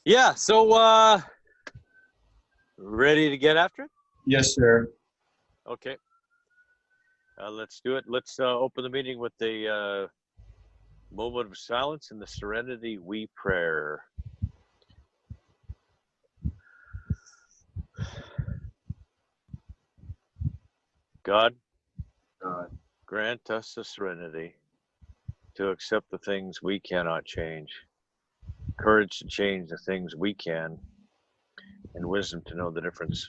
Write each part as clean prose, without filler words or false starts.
Yeah, so ready to get after it? Yes, sir. Okay. Let's do it. Let's open the meeting with the moment of silence and the Serenity We prayer. God, grant us the serenity to accept the things we cannot change, courage to change the things we can, and wisdom to know the difference.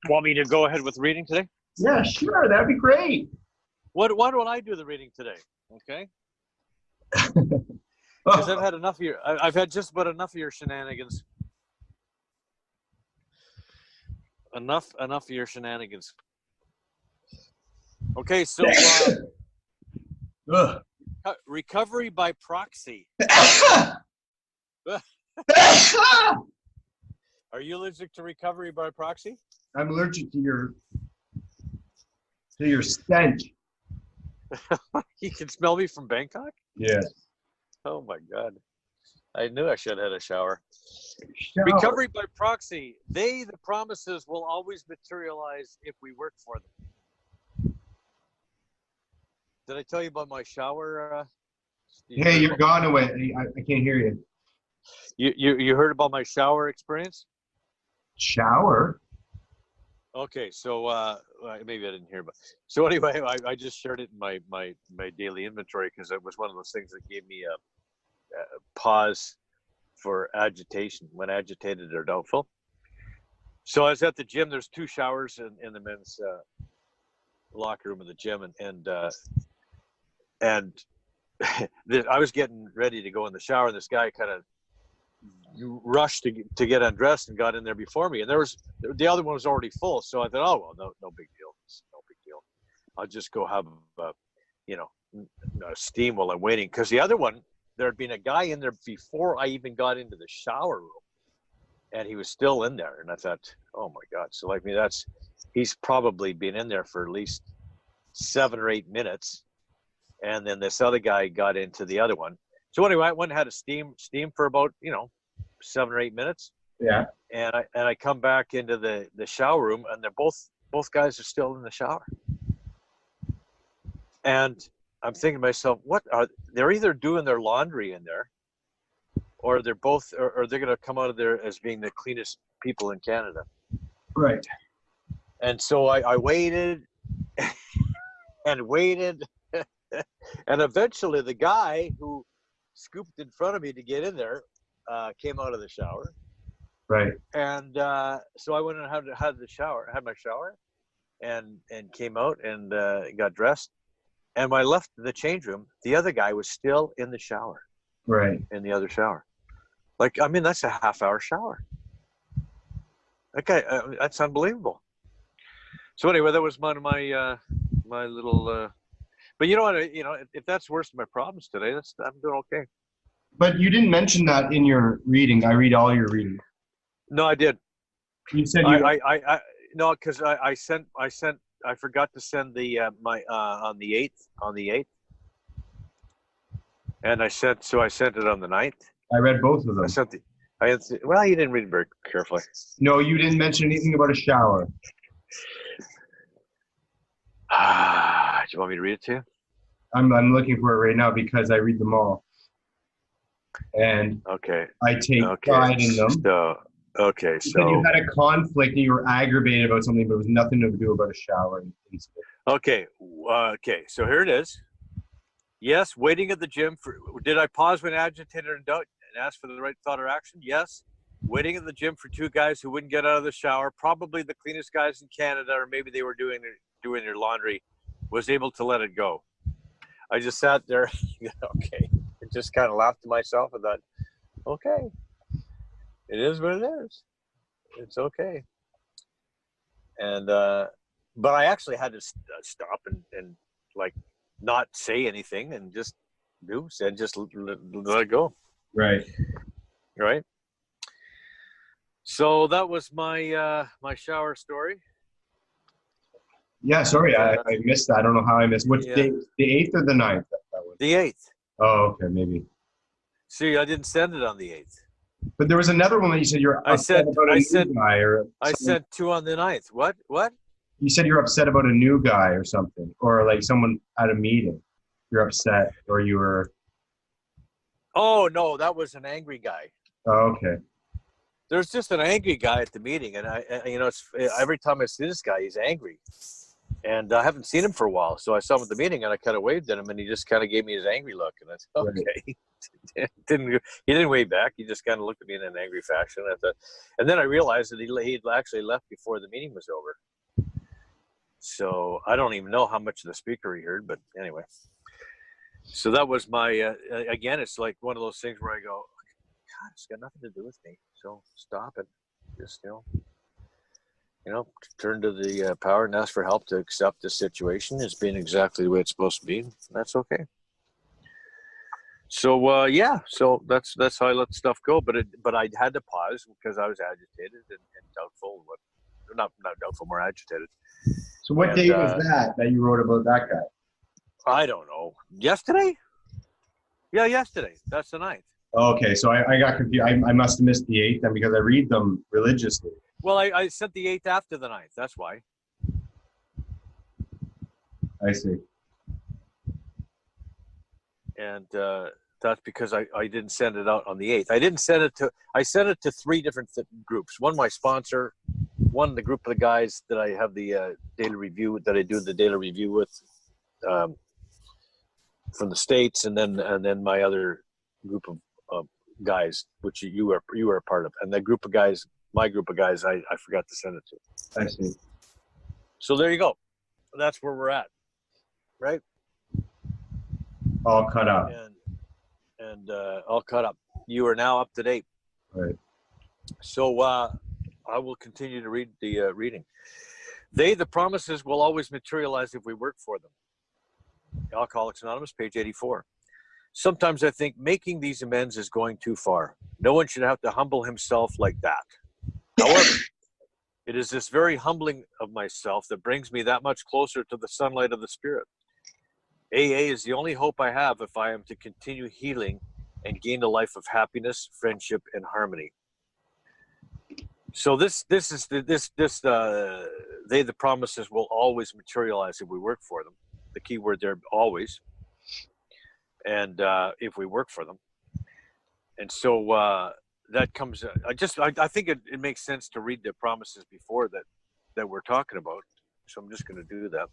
Want me to go ahead with reading today? Yeah, sure. That'd be great. Why don't I do the reading today? Okay. Because I've had enough of your. I've had just about enough of your shenanigans. Enough of your shenanigans. Okay, so recovery by proxy. Are you allergic to recovery by proxy? I'm allergic to your stench. You can smell me from Bangkok? Yes. Oh my God. I knew I should have had a shower. Recovery by proxy. The promises will always materialize if we work for them. Did I tell you about my shower? Hey, you're gone away. I can't hear you. You heard about my shower experience? Shower? Okay, so maybe I didn't hear about. So anyway, I just shared it in my daily inventory because it was one of those things that gave me a pause for agitation when agitated or doubtful. So I was at the gym. There's two showers in the men's locker room of the gym, and I was getting ready to go in the shower, and this guy kind of rushed to get undressed and got in there before me, and the other one was already full. So I thought, oh well, no big deal, no big deal. I'll just go have steam while I'm waiting, because the other one, there had been a guy in there before I even got into the shower room, and he was still in there, and I thought, oh my God. So like me, he's probably been in there for at least 7 or 8 minutes, and then this other guy got into the other one. So anyway, I went and had a steam for about 7 or 8 minutes. Yeah. And I come back into the shower room, and they're both guys are still in the shower. And I'm thinking to myself, they're either doing their laundry in there, or they're both, or they're going to come out of there as being the cleanest people in Canada. Right. And so I waited and waited, and eventually the guy who scooped in front of me to get in there came out of the shower. Right. And so I went and had my shower, and came out and got dressed. And when I left the change room, the other guy was still in the shower. Right. In the other shower. Like, I mean, that's a half-hour shower. Okay, that's unbelievable. So anyway, that was my little. But you know what? If that's worse than my problems today, I'm doing okay. But you didn't mention that in your reading. I read all your readings. No, I did. You said no, because I forgot to send the my on the 8th, and I sent it on the 9th. I read both of them. Well, you didn't read it very carefully. No, you didn't mention anything about a shower. Do you want me to read it to you? I'm looking for it right now because I read them all, and okay, I take pride in them. So you had a conflict and you were aggravated about something, but it was nothing to do about a shower. Okay. So here it is. Yes, waiting at the gym did I pause when agitated and doubt and ask for the right thought or action? Yes. Waiting at the gym for two guys who wouldn't get out of the shower, probably the cleanest guys in Canada, or maybe they were doing their laundry, was able to let it go. I just sat there. Okay. I just kind of laughed to myself and thought, okay. It is what it is. It's okay. And but I actually had to stop and like not say anything and just let it go. Right. Right. So that was my my shower story. Yeah, sorry, I missed that. I don't know how I missed. Which date? The 8th or the 9th? The 8th. Oh, okay, maybe. See, I didn't send it on the 8th. But there was another one that you said you're upset about a new guy or I something. sent 2 on the 9th. What? You said you're upset about a new guy or something, or like someone at a meeting. You're upset, or you were. Oh no, that was an angry guy. Oh, okay. There's just an angry guy at the meeting, and it's every time I see this guy, he's angry, and I haven't seen him for a while. So I saw him at the meeting, and I kind of waved at him, and he just kind of gave me his angry look, and I said, "Okay." He didn't wave back. He just kind of looked at me in an angry fashion. And then I realized that he'd actually left before the meeting was over. So I don't even know how much of the speaker he heard, but anyway. So that was my again. It's like one of those things where I go, God, it's got nothing to do with me. So stop it. Just turn to the power and ask for help to accept the situation as being exactly the way it's supposed to be. That's okay. So so that's how I let stuff go. But I had to pause because I was agitated and doubtful. Not doubtful, more agitated. So what date was that you wrote about that guy? I don't know. Yesterday? Yeah, yesterday. That's the 9th. Okay, so I got confused. I must have missed the 8th then because I read them religiously. Well, I sent the 8th after the 9th. That's why. I see. And that's because I didn't send it out on the 8th. I sent it to 3 different groups. One, my sponsor. One, the group of the guys that I have the daily review that I do the daily review with from the States, and then my other group of guys, which you are a part of, and that group of guys, my group of guys, I forgot to send it to. I see. So there you go. That's where we're at, right? All cut up. And all cut up. You are now up to date. Right. So I will continue to read the reading. The promises will always materialize if we work for them. Alcoholics Anonymous, page 84. Sometimes I think making these amends is going too far. No one should have to humble himself like that. However, it is this very humbling of myself that brings me that much closer to the sunlight of the Spirit. AA is the only hope I have if I am to continue healing and gain a life of happiness, friendship, and harmony. So the promises will always materialize if we work for them. The key word there, always. And if we work for them. And so that comes, I think it makes sense to read the promises before that we're talking about. So I'm just going to do that.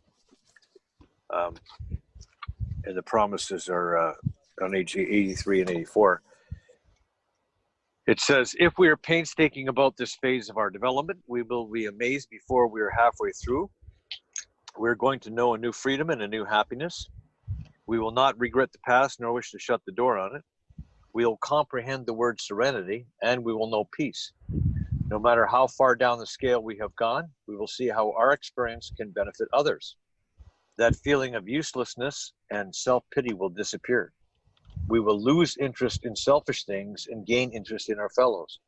And the promises are on page 83 and 84. It says, if we are painstaking about this phase of our development, we will be amazed before we are halfway through. We're going to know a new freedom and a new happiness. We will not regret the past nor wish to shut the door on it. We will comprehend the word serenity, and we will know peace. No matter how far down the scale we have gone, we will see how our experience can benefit others. That feeling of uselessness and self-pity will disappear. We will lose interest in selfish things and gain interest in our fellows.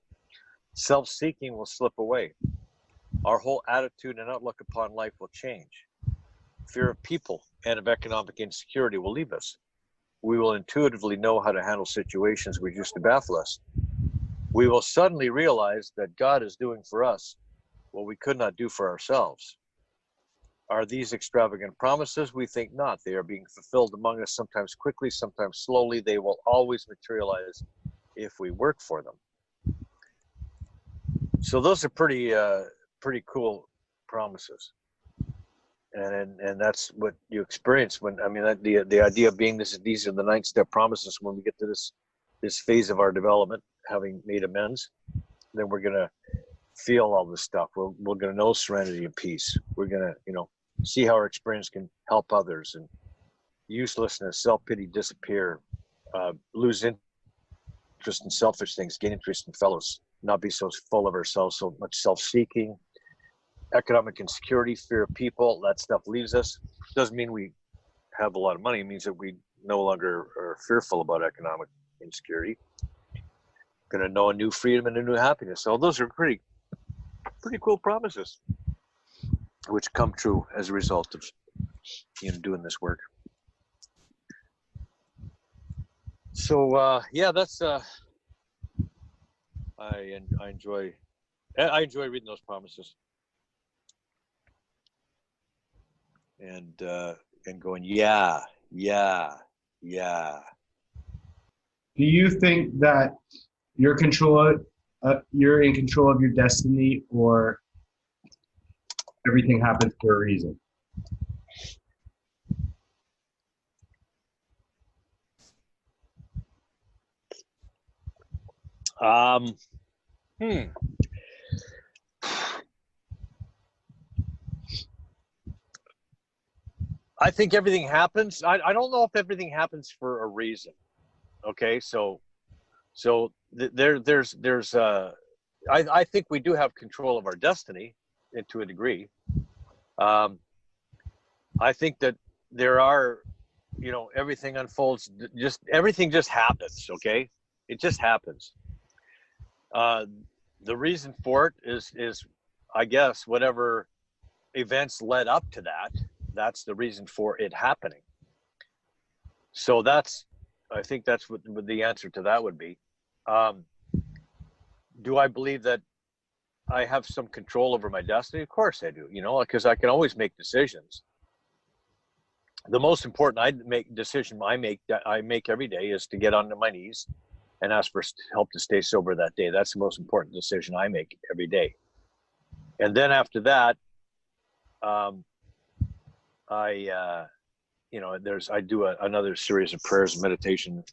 Self-seeking will slip away. Our whole attitude and outlook upon life will change. Fear of people and of economic insecurity will leave us. We will intuitively know how to handle situations which used to baffle us. We will suddenly realize that God is doing for us what we could not do for ourselves. Are these extravagant promises? We think not. They are being fulfilled among us, sometimes quickly, sometimes slowly. They will always materialize if we work for them. So those are pretty cool promises. And that's what you experience when, the idea being these are the 9-step promises. When we get to this phase of our development, having made amends, then we're going to feel all this stuff. We're going to know serenity and peace. We're going to, see how our experience can help others, and uselessness, self-pity disappear, lose interest in selfish things, gain interest in fellows, not be so full of ourselves, so much self-seeking. Economic insecurity, fear of people, that stuff leaves us. Doesn't mean we have a lot of money. It means that we no longer are fearful about economic insecurity. Going to know a new freedom and a new happiness. So those are pretty cool promises, which come true as a result of doing this work. So yeah, that's I enjoy reading those promises and going, yeah. Do you think that you're you're in control of your destiny, or everything happens for a reason? Um, I think everything happens. I don't know if everything happens for a reason. Okay, there's I think we do have control of our destiny to a degree. I think that there are, everything unfolds. Everything just happens. Okay, it just happens. The reason for it is, I guess, whatever events led up to that. That's the reason for it happening. So I think that's what the answer to that would be. Do I believe that I have some control over my destiny? Of course I do, because I can always make decisions. The most important decision I make every day is to get onto my knees and ask for help to stay sober that day. That's the most important decision I make every day. And then after that, I do another series of prayers and meditation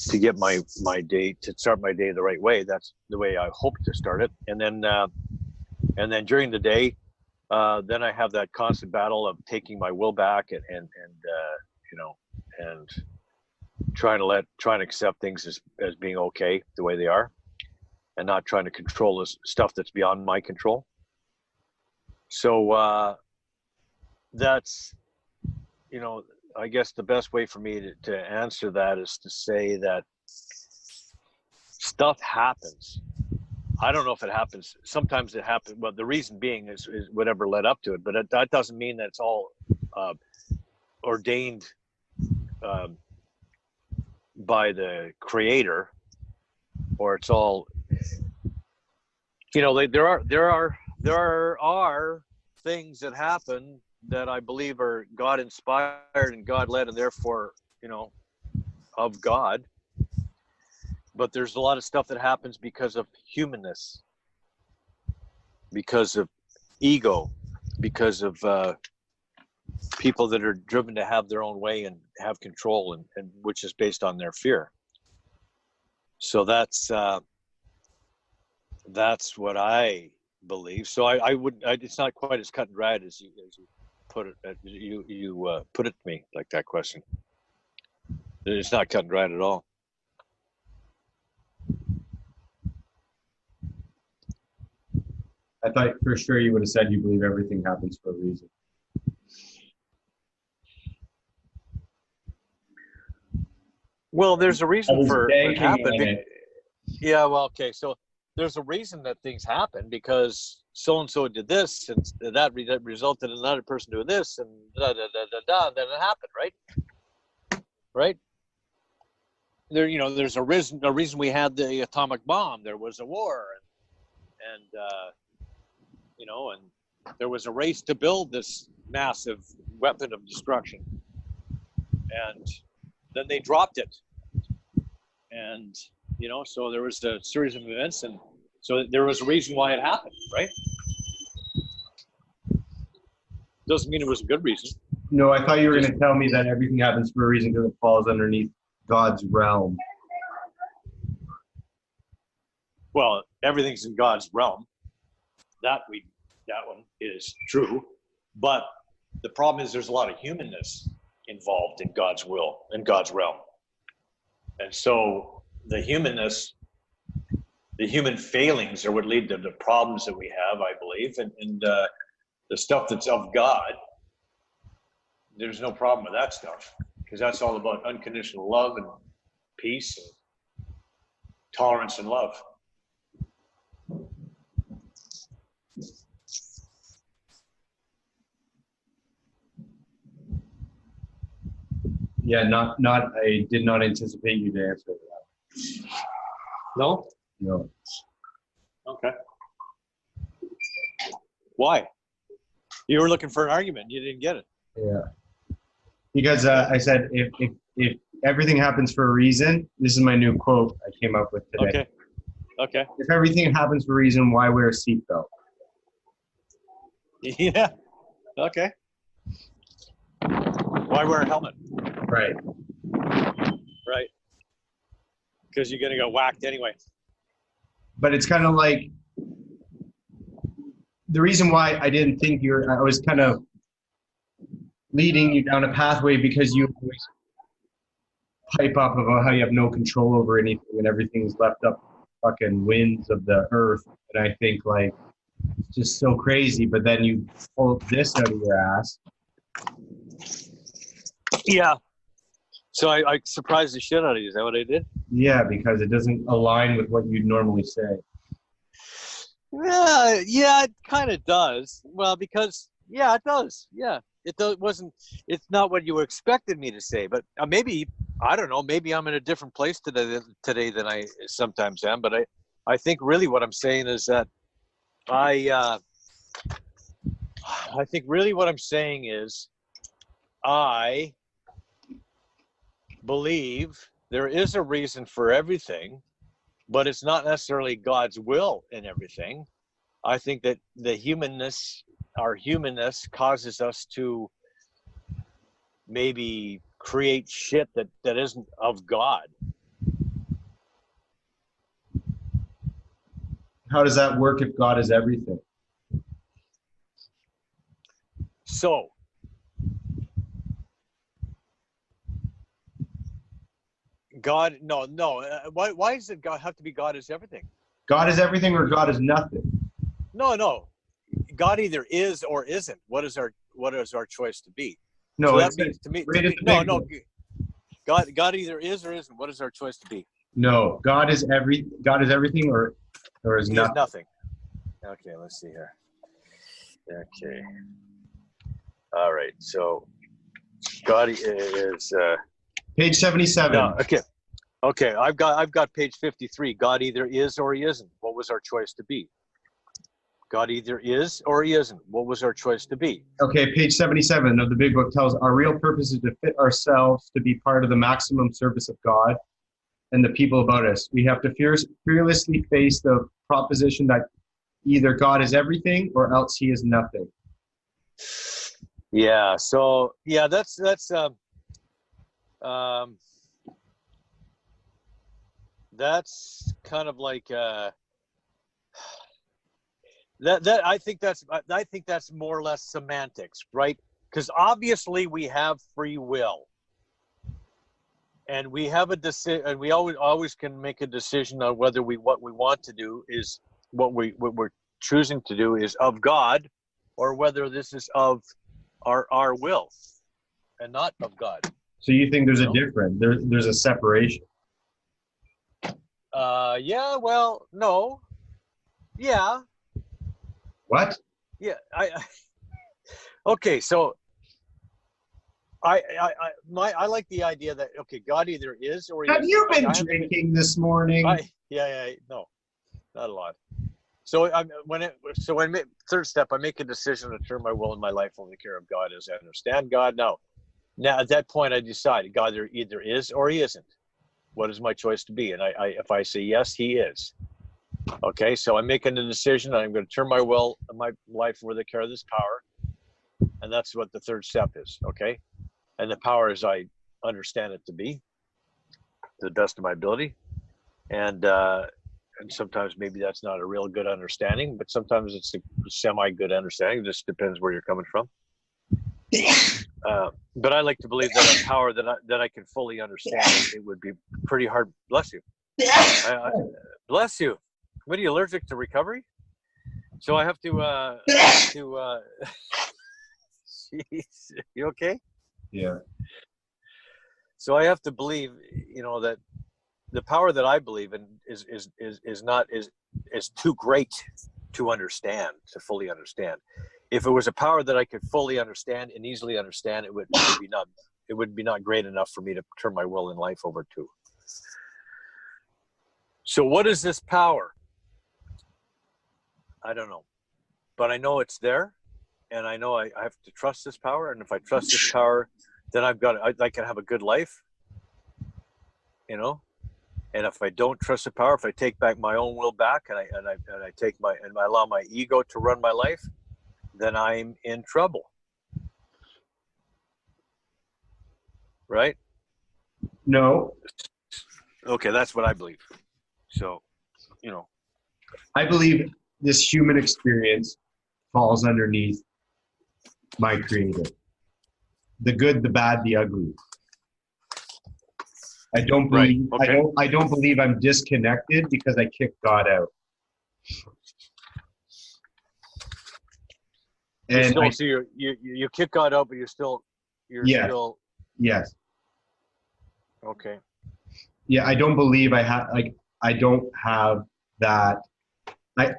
to get my day, to start my day the right way. That's the way I hope to start it. And then during the day, then I have that constant battle of taking my will back and trying to accept things as being okay the way they are, and not trying to control this stuff that's beyond my control. So that's, I guess the best way for me to answer that is to say that stuff happens. I don't know if it happens. Sometimes it happens. Well, the reason being is whatever led up to it, but that doesn't mean that it's all ordained by the creator, or it's all, there are things that happen that I believe are God inspired and God led, and therefore, of God. But there's a lot of stuff that happens because of humanness, because of ego, because of people that are driven to have their own way and have control, and which is based on their fear. So that's what I believe. So it's not quite as cut and dried as you put it. You put it to me like that question. It's not cut and dried at all. I thought for sure you would have said you believe everything happens for a reason. Well, there's a reason for it happened. Yeah, well, okay. So there's a reason that things happen, because so-and-so did this, and that resulted in another person doing this, and and then it happened, right? Right? There's a reason we had the atomic bomb. There was a war, and there was a race to build this massive weapon of destruction, and then they dropped it, and so there was a series of events, and so there was a reason why it happened, right? Doesn't mean it was a good reason. No, I thought you were going to tell me that everything happens for a reason because it falls underneath God's realm. Well, everything's in God's realm. That one is true, but the problem is there's a lot of humanness involved in God's will, in God's realm, and so the humanness, the human failings are what lead to the problems that we have, I believe, and the stuff that's of God, there's no problem with that stuff, because that's all about unconditional love and peace and tolerance and love. Yeah, not. I did not anticipate you to answer that. No? No. Okay. Why? You were looking for an argument. You didn't get it. Yeah. Because I said if everything happens for a reason, this is my new quote I came up with today. Okay. Okay. If everything happens for a reason, why wear a seatbelt? Yeah. Okay. Why wear a helmet? Right. Right. Because you're going to get whacked anyway. But it's kind of like the reason why I didn't think I was kind of leading you down a pathway because you always pipe up about how you have no control over anything and everything's left up fucking winds of the earth. And I think like it's just so crazy. But then you pull this out of your ass. Yeah. So I surprised the shit out of you. Is that what I did? Yeah, because it doesn't align with what you'd normally say. Yeah, it kind of does. Well, because it does. Yeah, it's not what you expected me to say, but maybe, I don't know, maybe I'm in a different place today than I sometimes am. But I think really what I'm saying is that I think really what I'm saying is I believe there is a reason for everything, but it's not necessarily God's will in everything. I think that our humanness causes us to maybe create shit that isn't of God. How does that work if God is everything? So, God, no. Why does it have to be God is everything? God is everything or God is nothing? No. God either is or isn't. What is our choice to be? No, so that means to me. No. God either is or isn't. What is our choice to be? No, God is everything or is He nothing. is nothing. Okay, let's see here. Okay. All right. So God is page 77. No, okay. I've got page 53. God either is or he isn't. What was our choice to be? God either is or he isn't. What was our choice to be? Okay, page 77 of the Big Book tells our real purpose is to fit ourselves to be part of the maximum service of God and the people about us. We have to fearlessly face the proposition that either God is everything or else he is nothing. Yeah. So that's kind of like that I think that's more or less semantics, right? Because obviously we have free will, and we have a decision, and we always can make a decision on whether what we want to do is what we're choosing to do is of God, or whether this is of our will and not of God. So you think there's a difference? There's a separation? Yeah. Well, no. Yeah. What? Yeah. Okay. So I like the idea that God either is or he Have you been drinking this morning? No, not a lot. So third step, I make a decision to turn my will and my life over to the care of God as I understand God. Now at that point, I decide God either is or he isn't. What is my choice to be? And if I say yes, he is. Okay, so I'm making the decision. I'm going to turn my will and my life over the care of this power, and that's what the third step is. Okay, and the power as I understand it to be, to the best of my ability, and sometimes maybe that's not a real good understanding, but sometimes it's a semi-good understanding. It just depends where you're coming from. But I like to believe that a power that I can fully understand, it would be pretty hard. Bless you. Bless you. What are you, allergic to recovery? So I have to. Jeez, you okay? Yeah. So I have to believe, that the power that I believe in is too great to understand, to fully understand. If it was a power that I could fully understand and easily understand, it would it would be not great enough for me to turn my will in life over to. So what is this power? I don't know, but I know it's there, and I know I have to trust this power. And if I trust this power, then I can have a good life, you know. And if I don't trust the power, if I take back my own will back, and I allow my ego to run my life, then I'm in trouble. Right? No. Okay, that's what I believe. So, you know. I believe this human experience falls underneath my creator. The good, the bad, the ugly. I don't believe right. Okay. I don't believe I'm disconnected because I kicked God out. And you kick God out, but you're still yes. Okay. Yeah, I don't believe I don't have that. I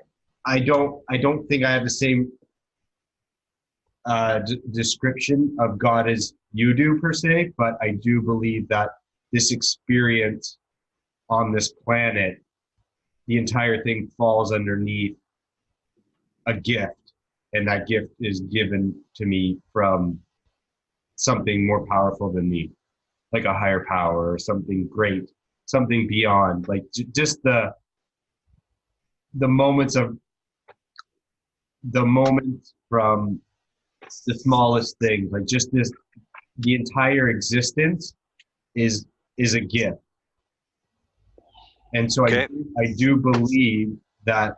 don't think I have the same description of God as you do per se, but I do believe that this experience on this planet, the entire thing falls underneath a gift, and that gift is given to me from something more powerful than me, like a higher power or something great, something beyond, like just the moments from the smallest things, like just this, the entire existence is a gift. And so okay. I do believe that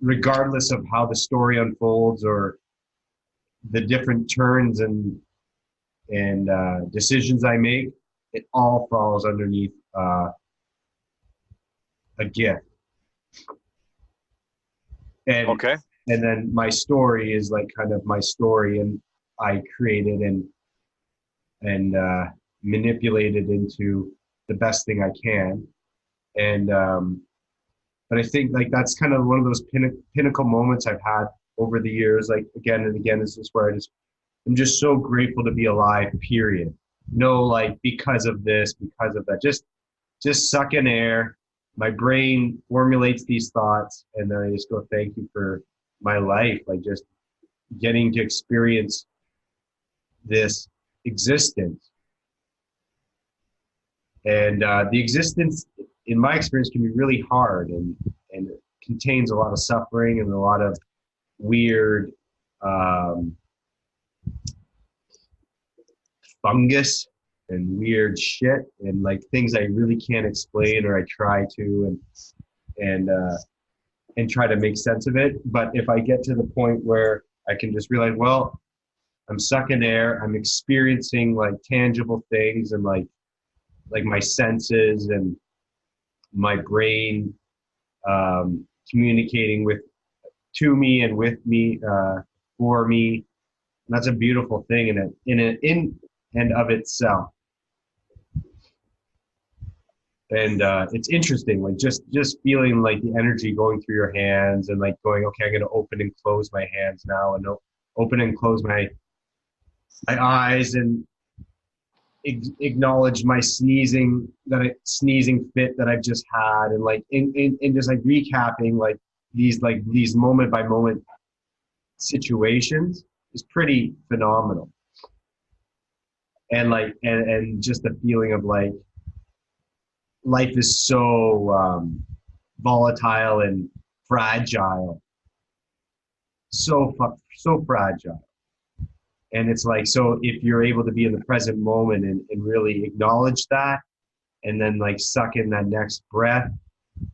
regardless of how the story unfolds or the different turns and decisions I make, it all falls underneath a gift. And Okay. and then my story is like kind of my story, and I created and manipulated into the best thing I can. And but I think like that's kind of one of those pinnacle moments I've had over the years. Like again and again, is this where I'm just so grateful to be alive. Period. No, like because of this, because of that. Just suck in air. My brain formulates these thoughts, and then I just go, thank you for my life. Like just getting to experience this existence. And the existence, in my experience, can be really hard, and it contains a lot of suffering and a lot of weird fungus and weird shit and like things I really can't explain, or I try to and try to make sense of it. But if I get to the point where I can just realize, well, I'm sucking air, I'm experiencing like tangible things, and like my senses and my brain communicating to me and with me, for me. And that's a beautiful thing in and of itself. And it's interesting, like just feeling like the energy going through your hands, and like going, okay, I'm going to open and close my hands now, and open and close my eyes, and acknowledge my sneezing fit that I've just had, and like in just like recapping like these moment by moment situations is pretty phenomenal. And like and just the feeling of like life is so volatile and fragile, so fragile. And it's like, so if you're able to be in the present moment and really acknowledge that, and then like suck in that next breath,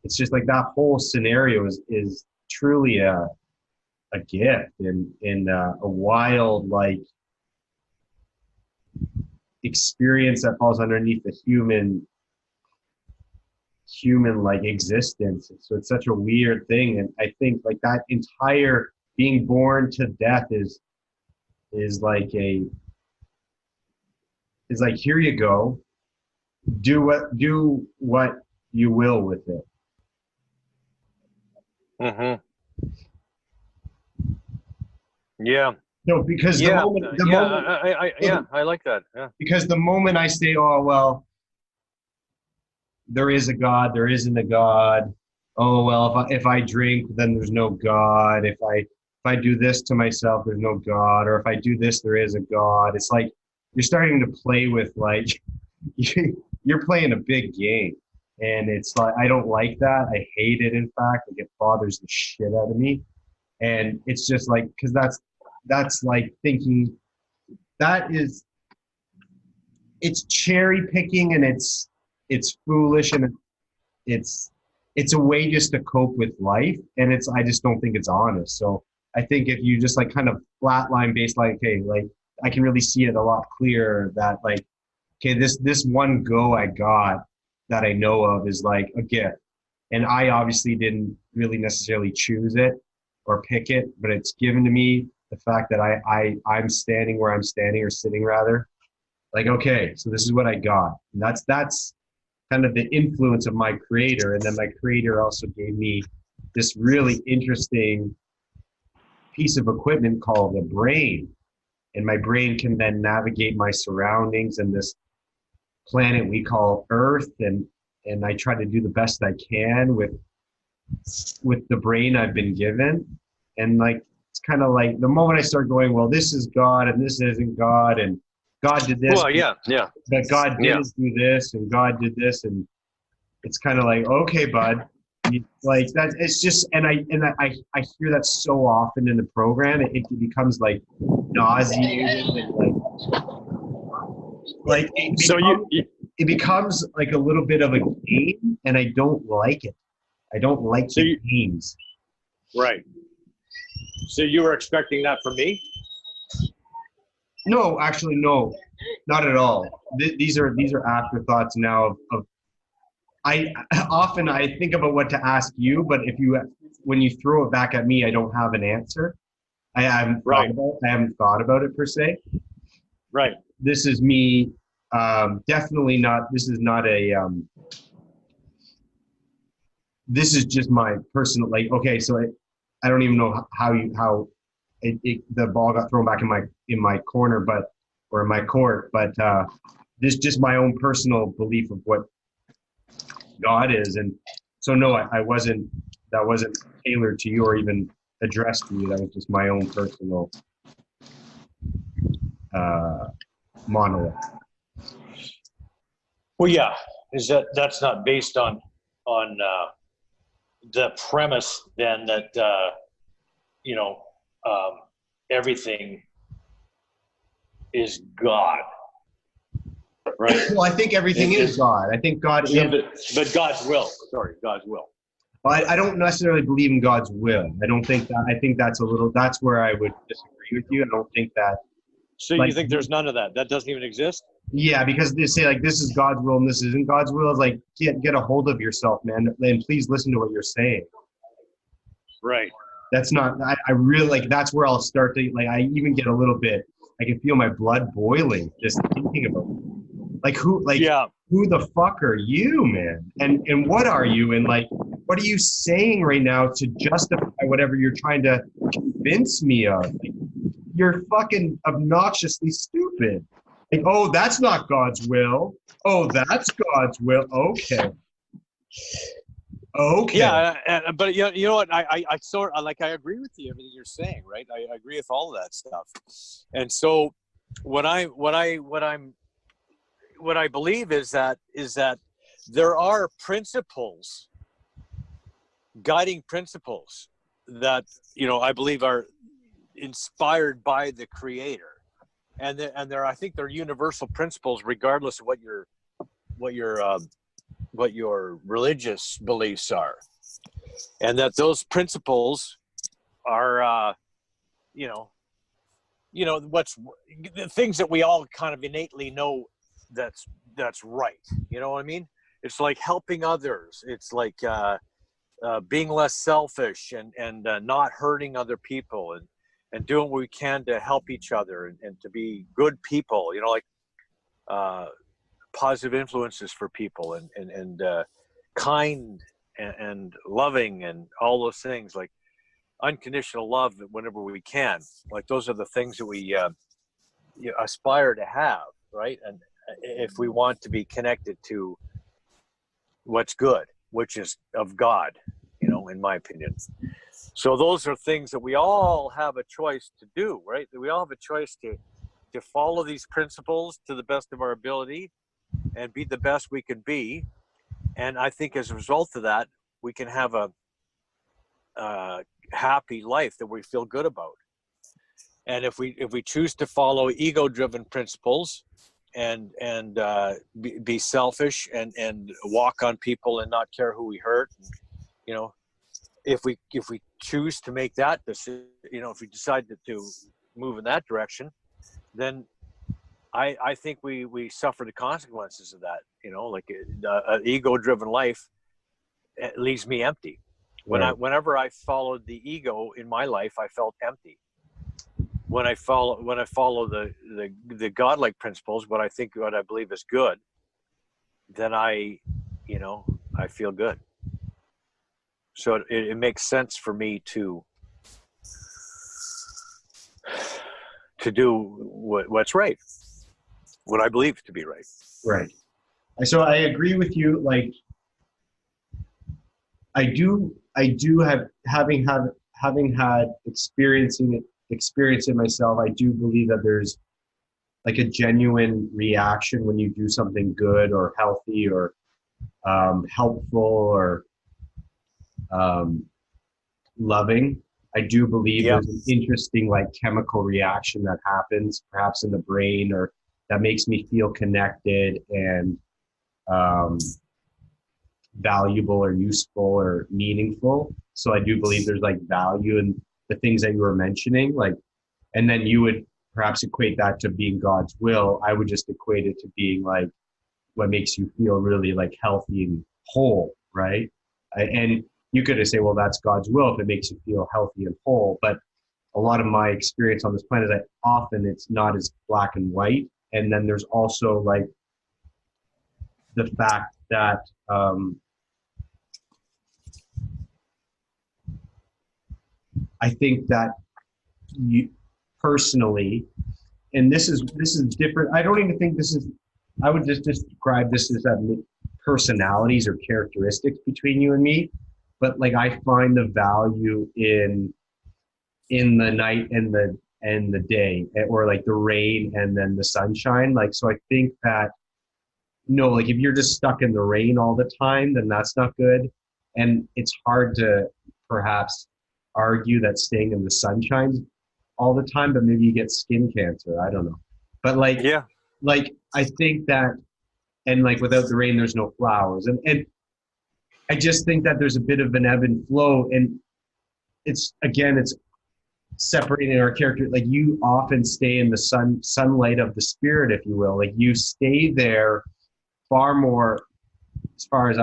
it's just like that whole scenario is truly a gift, and a wild like experience that falls underneath the human like existence. So it's such a weird thing. And I think like that entire being born to death is like here you go, do what you will with it. Mm-hmm. Yeah. No, because Yeah, the moment, I like that. Yeah. because the moment I say, oh, well, there is a God, there isn't a God. Oh, well, if I drink, then there's no God. If I do this to myself, there's no God. Or if I do this, there is a God. It's like you're starting to play with like you're playing a big game. And it's like I don't like that. I hate it, in fact. Like it bothers the shit out of me. And it's just like because that's like thinking that is it's cherry picking and it's foolish and it's it's a way just to cope with life, and it's I just don't think it's honest. So I think if you just like kind of flatline based, like okay, like I can really see it a lot clearer that like okay, this one go I got that I know of is like a gift, and I obviously didn't really necessarily choose it or pick it, but it's given to me. The fact that I'm standing where I'm standing, or sitting rather, like okay, so this is what I got, and that's kind of the influence of my creator. And then my creator also gave me this really interesting piece of equipment called a brain. And my brain can then navigate my surroundings and this planet we call Earth. And I try to do the best I can with the brain I've been given. And like it's kind of like the moment I start going, well, this is God and this isn't God, and God did this, Well, yeah, but God yeah. didn't do this, and God did this, and it's kind of like, okay, bud, like that. It's just, and I hear that so often in the program, it becomes like nauseating and like So it becomes like a little bit of a game, and I don't like it. I don't like so the you, games. right. So you were expecting that from me? No, actually, no, not at all. These are afterthoughts now of I often I think about what to ask you, but if you when you throw it back at me, I don't have an answer. Right, I haven't thought about it per se. right. This is me. Definitely not. This is not a. This is just my personal. Like, okay, so I don't even know how the ball got thrown back in my corner, but or in my court. But this is just my own personal belief of what God is, and so no, I wasn't. That wasn't tailored to you or even addressed to you. That was just my own personal uh, monolith. Well, yeah, is that's not based on the premise then that you know everything is God, right? Well, I think everything is God. I think God Yeah, is. but God's will. Sorry, God's will. I don't necessarily believe in God's will. I don't think that. I think that's a little. That's where I would disagree with you. I don't think that. So Like, you think there's none of that? That doesn't even exist? yeah, because they say like this is God's will and this isn't God's will. It's like get a hold of yourself, man, and please listen to what you're saying. Right. That's not. I really like. That's where I'll start to like. I even get a little bit. I can feel my blood boiling just thinking about it. Like Yeah. who the fuck are you, man? And what are you? And like what are you saying right now to justify whatever you're trying to convince me of? Like, you're fucking obnoxiously stupid. Like, oh, that's not God's will. Oh, that's God's will. Okay. Okay. Yeah, but you know what? I sort of like I agree with you everything you're saying, right? I agree with all of that stuff. And so what I believe is that there are principles, guiding principles that I believe are inspired by the Creator, and they're I think they're universal principles regardless of what your religious beliefs are, and that those principles are what's the things that we all kind of innately know that's right. You know what I mean? It's like helping others. It's like being less selfish and not hurting other people, and doing what we can to help each other, and to be good people. Like positive influences for people, and kind and loving, and all those things. Like unconditional love whenever we can. Like those are the things that we aspire to have, right? And if we want to be connected to what's good, which is of God, in my opinion. So those are things that we all have a choice to do, right? We all have a choice to follow these principles to the best of our ability and be the best we can be. And I think as a result of that, we can have a happy life that we feel good about. And if we choose to follow ego-driven principles and be selfish and walk on people and not care who we hurt, if we choose to make that decision, if we decide to move in that direction, then I think we suffer the consequences of that. Like an ego-driven life, it leaves me empty. Whenever I followed the ego in my life, I felt empty. When I follow the godlike principles, what I believe is good, then I feel good. So it makes sense for me to do what's right, what I believe to be right. Right. So I agree with you. Like, I do have having had experience in myself. I do believe that there's like a genuine reaction when you do something good or healthy or helpful or loving. I do believe there's an interesting like chemical reaction that happens perhaps in the brain or that makes me feel connected and valuable or useful or meaningful. So I do believe there's like value in the things that you were mentioning, like, and then you would perhaps equate that to being God's will. I would just equate it to being like what makes you feel really like healthy and whole, right? And you could say, well, that's God's will if it makes you feel healthy and whole. But a lot of my experience on this planet is that often it's not as black and white. And then there's also like the fact that I think that you personally, and this is different. I don't even think this is, I would just describe this as personalities or characteristics between you and me. But like I find the value in the night and the day, or like the rain and then the sunshine. Like, so I think that, no, like if you're just stuck in the rain all the time, then that's not good. And it's hard to perhaps argue that staying in the sunshine all the time, but maybe you get skin cancer. I don't know. But like, like I think that, and like without the rain, there's no flowers. And I just think that there's a bit of an ebb and flow. And it's separating our character. Like you often stay in the sunlight of the spirit, if you will. Like you stay there far more, as far as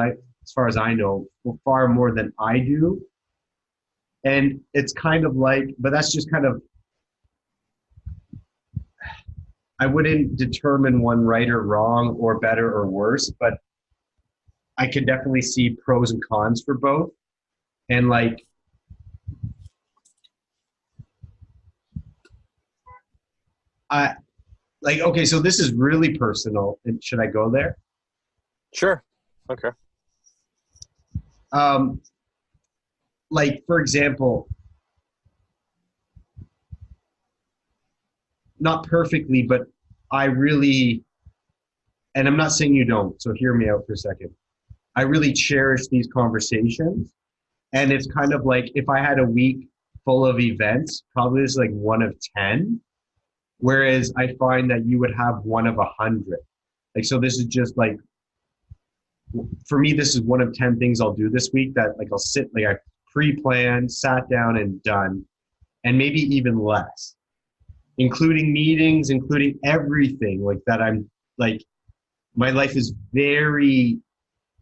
I know, far more than I do. And it's kind of like, but that's just kind of, I wouldn't determine one right or wrong or better or worse, but I can definitely see pros and cons for both. And like, okay, so this is really personal. And should I go there? Sure. Okay. Like, for example, not perfectly, but I really, and I'm not saying you don't, so hear me out for a second. I really cherish these conversations. And it's kind of like if I had a week full of events, probably this is like 1 of 10. Whereas I find that you would have 1 of 100. Like, so this is just like, for me, this is 1 of 10 things I'll do this week that like I'll sit, like I pre-planned, sat down and done, and maybe even less, including meetings, including everything like that. I'm like, my life is very,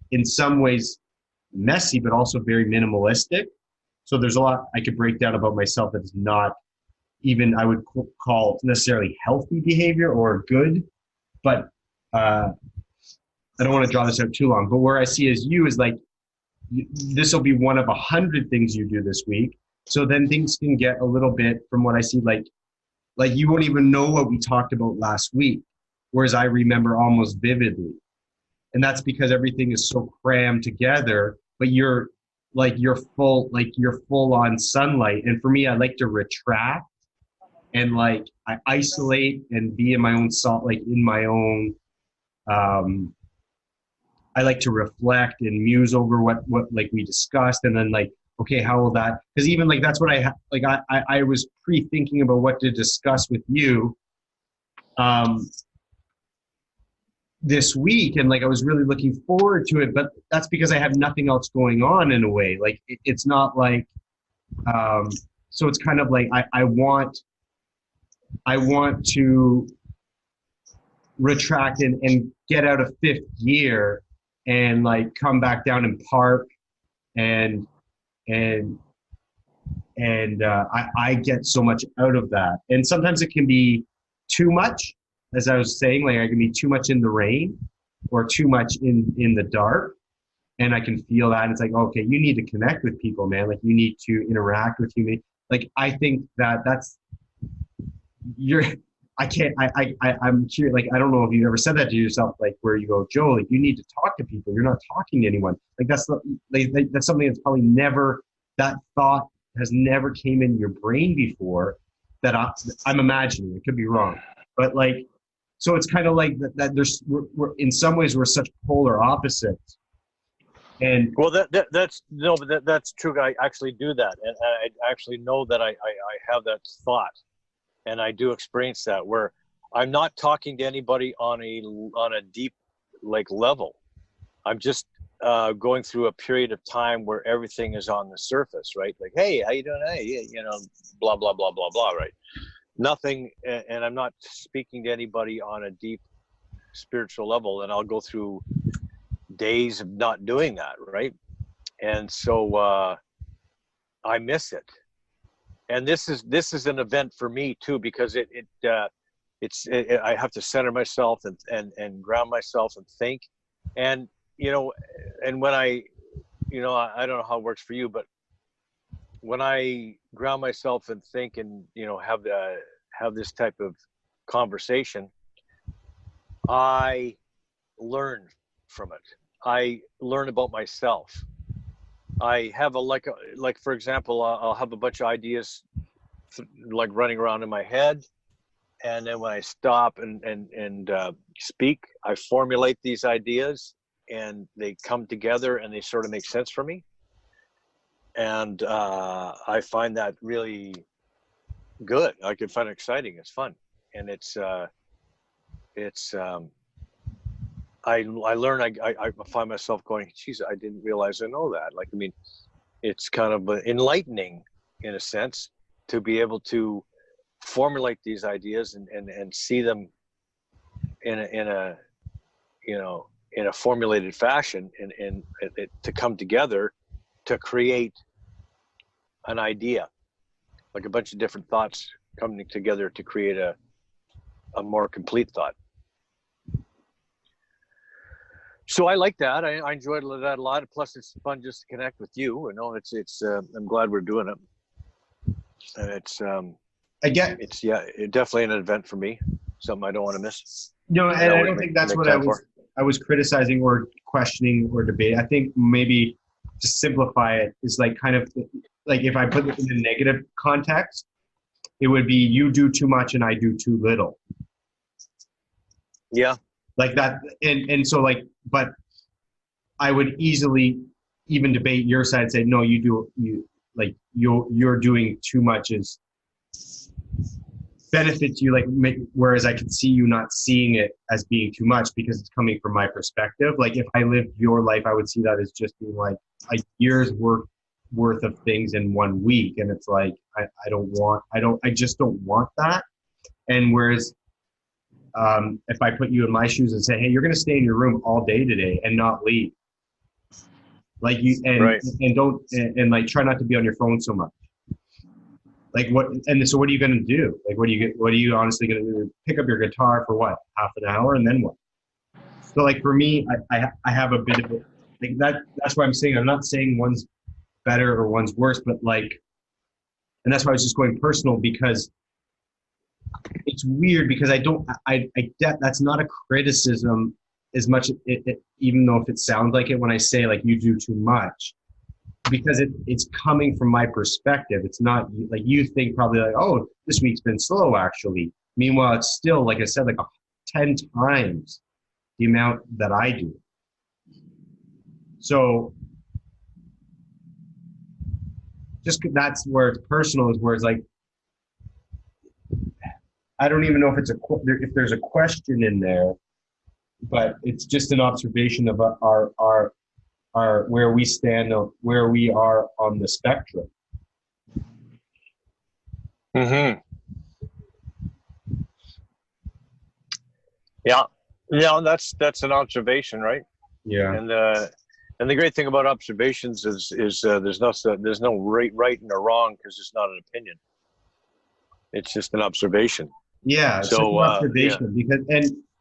in some ways, messy, but also very minimalistic. So there's a lot I could break down about myself that's not even I would call necessarily healthy behavior or good, but I don't want to draw this out too long. But where I see as you is like, this will be 1 of 100 things you do this week. So then things can get a little bit, from what I see, like you won't even know what we talked about last week, whereas I remember almost vividly. And that's because everything is so crammed together, but you're full on sunlight. And for me, I like to retract and like I isolate and be in my own salt, like in my own, I like to reflect and muse over what like we discussed, and then like, okay, how will that? Because even like that's what I was pre-thinking about what to discuss with you this week, and like I was really looking forward to it. But that's because I have nothing else going on in a way. Like it's not like so it's kind of like I want to retract and get out of fifth gear and like come back down and park and I get so much out of that. And sometimes it can be too much, as I was saying, like I can be too much in the rain or too much in the dark. And I can feel that. And it's like, okay, you need to connect with people, man. Like you need to interact with human. Like I think that's I'm curious, like I don't know if you've ever said that to yourself, like where you go, Joe, like you need to talk to people. You're not talking to anyone. Like that's something that's probably never, that thought has never came in your brain before, that I'm imagining. It could be wrong, but like, so it's kind of like that there's we're in some ways we're such polar opposites. And well, that's true. I actually do that, and I actually know that I have that thought, and I do experience that where I'm not talking to anybody on a deep like level. I'm just going through a period of time where everything is on the surface, right? Like, hey, how you doing? Hey, blah blah blah blah blah, right? Nothing, and I'm not speaking to anybody on a deep spiritual level, and I'll go through days of not doing that, right? And so I miss it. And this is an event for me too, because I have to center myself and ground myself and think, and and when I don't know how it works for you, but when I ground myself and think and have this type of conversation, I learn from it. I learn about myself. I have like for example, I'll have a bunch of ideas like running around in my head, and then when I stop and speak, I formulate these ideas, and they come together and they sort of make sense for me. And I find that really good. I can find it exciting. It's fun, and I learn. I find myself going, geez, I didn't realize I know that. Like, I mean, it's kind of enlightening in a sense to be able to formulate these ideas and see them in a formulated fashion, and to come together to create an idea, like a bunch of different thoughts coming together to create a more complete thought. So I like that. I enjoyed that a lot. Plus, it's fun just to connect with you. I'm glad we're doing it. And it's definitely an event for me. Something I don't want to miss. And I don't think that's what I was criticizing or questioning or debating. I think maybe to simplify it is like kind of like if I put it in the negative context, it would be you do too much and I do too little. Yeah. Like that, and so like, but I would easily even debate your side and say, no, you're doing too much is benefits you, like whereas I can see you not seeing it as being too much because it's coming from my perspective. Like if I lived your life, I would see that as just being like a year's worth of things in 1 week, and it's like I just don't want that. And whereas if I put you in my shoes and say, hey, you're going to stay in your room all day today and not leave, like you, and right. and don't and like try not to be on your phone so much. Like what? And so what are you going to do? Like what are you honestly going to do? Pick up your guitar for what? Half an hour, and then what? So like for me, I have a bit of it. Like that's why I'm saying, I'm not saying one's better or one's worse, but like And that's why I was just going personal, because it's weird, because that's not a criticism as much, even though if it sounds like it when I say like you do too much, because it's coming from my perspective. It's not like you think probably like, oh, this week's been slow actually. Meanwhile, it's still, like I said, like 10 times the amount that I do. So just that's where it's personal, is where it's like, I don't even know if if there's a question in there, but it's just an observation of our where we stand, where we are on the spectrum. Mm-hmm. Yeah, yeah, that's an observation, right? Yeah. And the great thing about observations is there's no right and a wrong, because it's not an opinion. It's just an observation. Yeah, it's So an observation,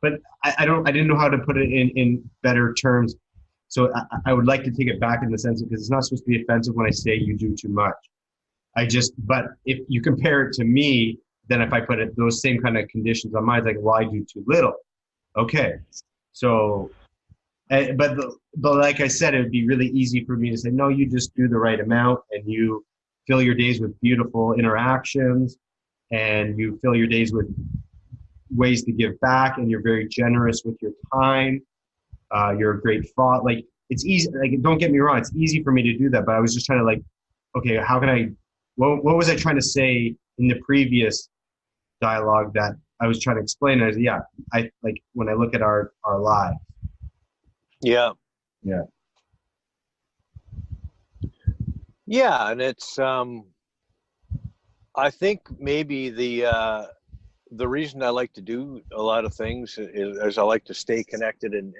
but I didn't know how to put it in better terms. So I would like to take it back in the sense, because it's not supposed to be offensive when I say you do too much. But if you compare it to me, then if I put those same kind of conditions on mine, it's like, well, I do too little. Okay, so, but like I said, it would be really easy for me to say, no, you just do the right amount, and you fill your days with beautiful interactions, and you fill your days with ways to give back, and you're very generous with your time. You're a great thought. Like, it's easy. Like, don't get me wrong, it's easy for me to do that. But I was just trying to, like, okay, how can I? What was I trying to say in the previous dialogue that I was trying to explain? I was, yeah, I like when I look at our lives. yeah, Yeah. yeah, and it's I think maybe the reason I like to do a lot of things is I like to stay connected and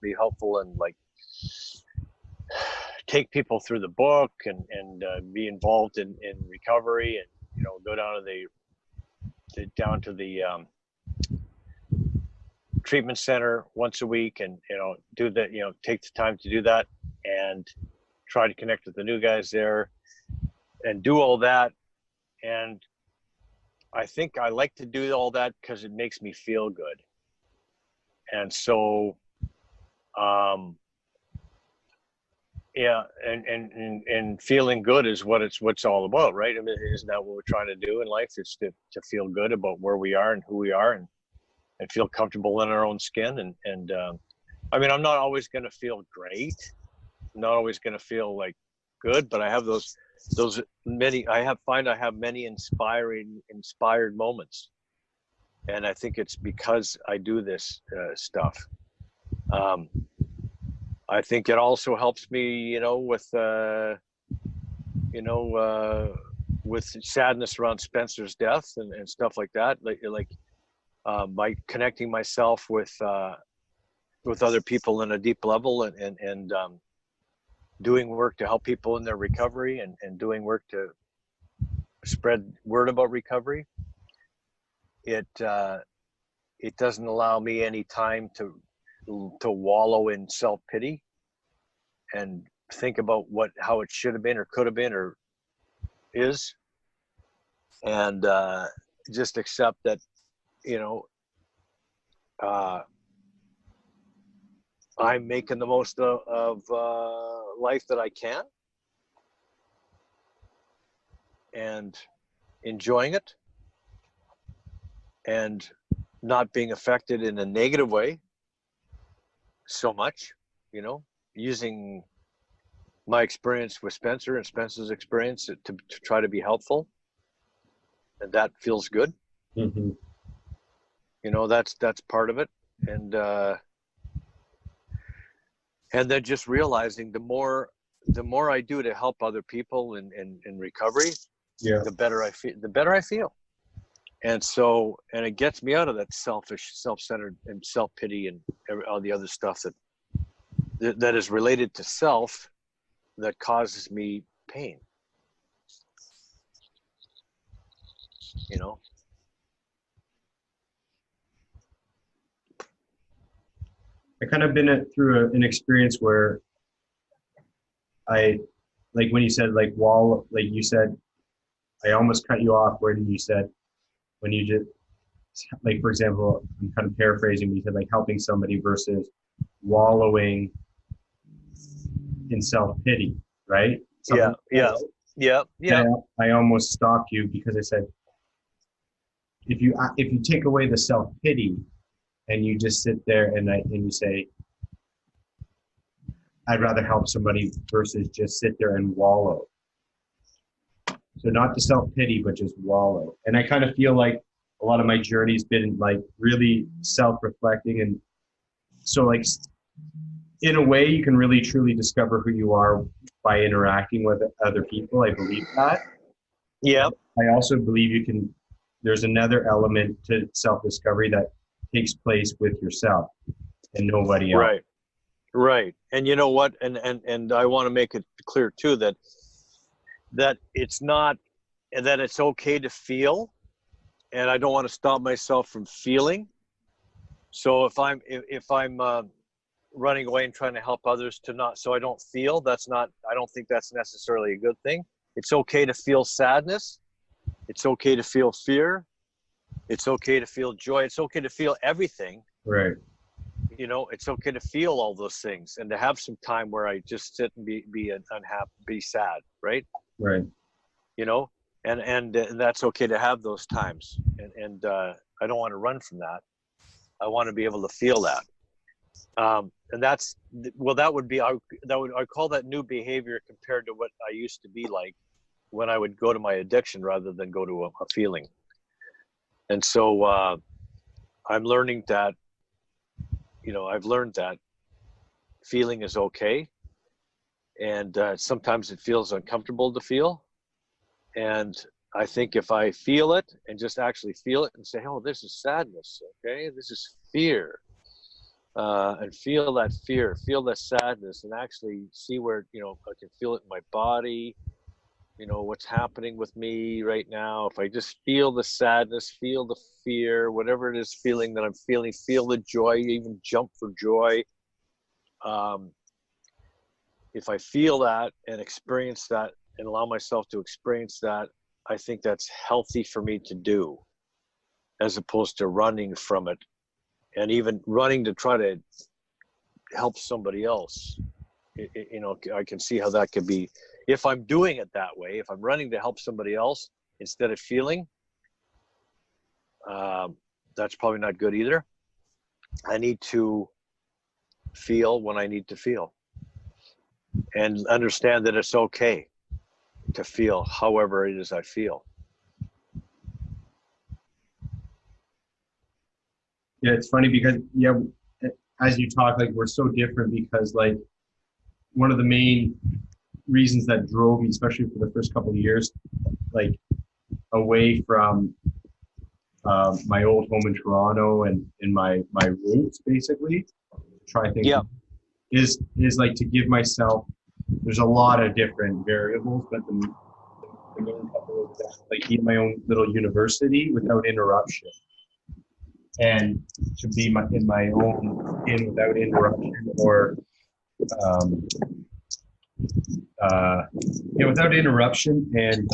be helpful, and like take people through the book, and be involved in recovery, and go down to the treatment center once a week, and do that, take the time to do that, and try to connect with the new guys there, and do all that. And I think I like to do all that because it makes me feel good. And so yeah, and feeling good is what's all about, right? I mean, isn't that what we're trying to do in life? It's to feel good about where we are and who we are, and feel comfortable in our own skin. And I mean, I'm not always going to feel great. I'm not always going to feel like good, but I have those many. I have many inspired moments, and I think it's because I do this stuff. I think it also helps me, with sadness around Spencer's death and stuff like that. Like by connecting myself with other people in a deep level, and doing work to help people in their recovery, and doing work to spread word about recovery. It doesn't allow me any time to wallow in self-pity and think about how it should have been or could have been or is, and just accept that I'm making the most of life that I can, and enjoying it, and not being affected in a negative way so much, using my experience with Spencer and Spencer's experience to try to be helpful. And that feels good. Mm-hmm. That's part of it. And then just realizing the more I do to help other people in recovery, yeah, the better I feel. And so, and it gets me out of that selfish, self-centered, and self-pity, and all the other stuff that is related to self, that causes me pain. I kind of been through an experience where I, like when you said like you said, I almost cut you off when you said, when you just, like, for example, I'm kind of paraphrasing, you said like helping somebody versus wallowing in self-pity, right? Yeah, Something like yeah, that. yeah, yeah. And I almost stopped you because I said, if you take away the self-pity and you just sit there and you say, I'd rather help somebody versus just sit there and wallow. So not the self-pity, but just wallow. And I kind of feel like a lot of my journey's been like really self-reflecting. And so like in a way you can really truly discover who you are by interacting with other people. I believe that. Yeah. I also believe there's another element to self-discovery that takes place with yourself and nobody else. Right. Right. And you know what? And I want to make it clear too that it's not, that it's okay to feel, and I don't want to stop myself from feeling. So if I'm running away and trying to help others to not, so I don't feel, I don't think that's necessarily a good thing. It's okay to feel sadness. It's okay to feel fear. It's okay to feel joy. It's okay to feel everything. Right. You know, it's okay to feel all those things and to have some time where I just sit and be unhappy, be sad. Right. Right. You know, and that's okay to have those times. And I don't want to run from that. I want to be able to feel that. And that's, well, that would be, I call that new behavior compared to what I used to be like when I would go to my addiction rather than go to a feeling. And so I'm learning that, you know, I've learned that feeling is okay. And sometimes it feels uncomfortable to feel. And I think if I feel it and just actually feel it and say, oh, this is sadness, okay? This is fear. And feel that fear, feel that sadness, and actually see where, you know, I can feel it in my body, you know, what's happening with me right now. If I just feel the sadness, feel the fear, whatever it is feeling that I'm feeling, feel the joy, even jump for joy. If I feel that and experience that and allow myself to experience that, I think that's healthy for me to do, as opposed to running from it. And even running to try to help somebody else, you know, I can see how that could be. If I'm doing it that way, if I'm running to help somebody else instead of feeling, that's probably not good either. I need to feel when I need to feel, and understand that it's okay to feel however it is I feel. Yeah, it's funny because, yeah, as you talk, like, we're so different because, like, one of the main reasons that drove me, especially for the first couple of years, like, away from my old home in Toronto and in my roots, basically, try things, Yeah. is like to give myself, there's a lot of different variables, but the main couple is that, like, be my own little university without interruption. And to be in my own skin without interruption, or without interruption. And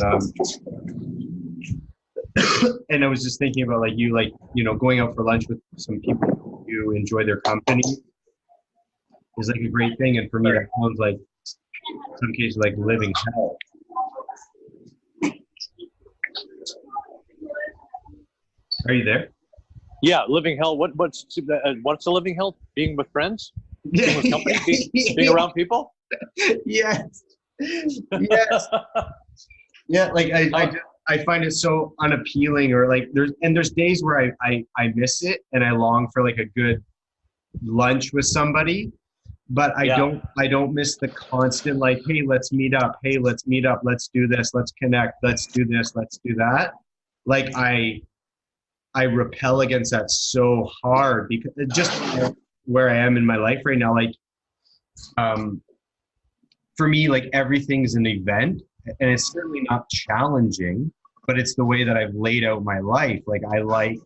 and I was just thinking about, like, you, like, you know, going out for lunch with some people you enjoy their company is like a great thing. And for me, that sounds like, in some cases, like living hell. Are you there? Yeah, living hell. What's a living hell? Being with friends, being with company, being around people. Yes. Yes. Yeah. Like I find it so unappealing, or like there's days where I miss it and I long for like a good lunch with somebody, but I don't miss the constant, like, hey, let's meet up. Hey, let's meet up. Let's do this. Let's connect. Let's do this. Let's do that. Like I repel against that so hard because just where I am in my life right now, like, for me, like, everything's an event, and it's certainly not challenging, but it's the way that I've laid out my life. Like, like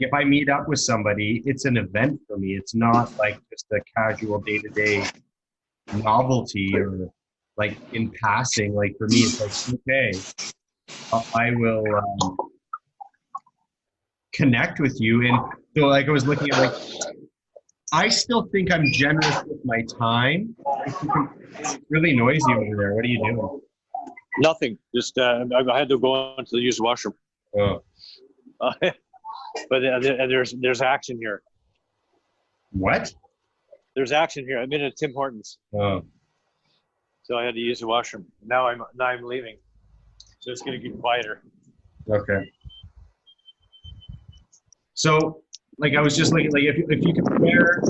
if I meet up with somebody, it's an event for me. It's not like just a casual day-to-day novelty, or like in passing. Like, for me, it's like, okay, I will connect with you. And so, like, I was looking at, like, I still think I'm generous with my time. It's really noisy over there. What are you doing? Nothing. Just I had to go into the use the washroom. Oh, But there's action here. what? There's action here. I'm in a Tim Hortons, Oh, so I had to use the washroom. Now I'm leaving, so it's gonna get quieter. okay. So, like, I was just looking, like, if you compare,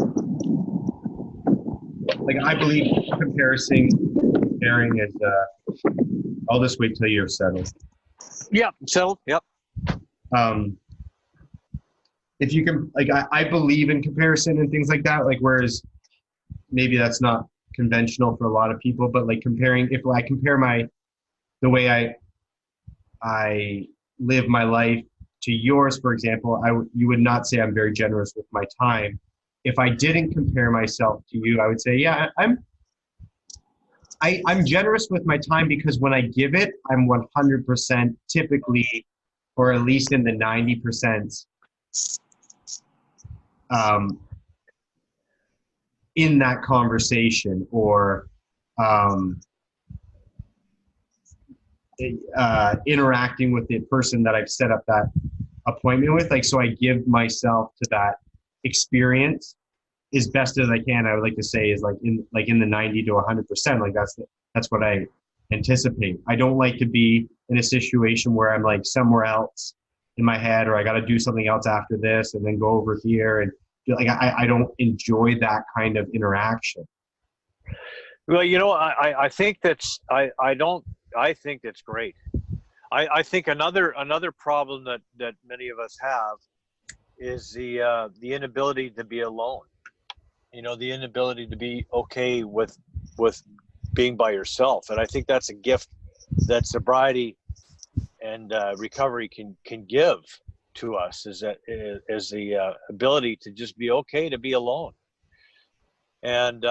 like, I believe comparing is, I'll just wait till you're settled. Yep. Settled. Yep. Um, if you can, like, I believe in comparison and things like that, like, whereas maybe that's not conventional for a lot of people, but like comparing, if I compare the way I live my life to yours, for example, you would not say I'm very generous with my time. If I didn't compare myself to you, I would say, yeah, I'm generous with my time because when I give it, I'm 100% typically, or at least in the 90%, in that conversation, or interacting with the person that I've set up that appointment with. Like, so I give myself to that experience as best as I can. I would like to say is like in the 90 to 100%. Like that's what I anticipate. I don't like to be in a situation where I'm like somewhere else in my head, or I got to do something else after this and then go over here. And like, I don't enjoy that kind of interaction. Well, I think I think that's great. I think another problem that many of us have is the inability to be alone. The inability to be okay with being by yourself, and I think that's a gift that sobriety and recovery can give to us. Is the ability to just be okay to be alone. And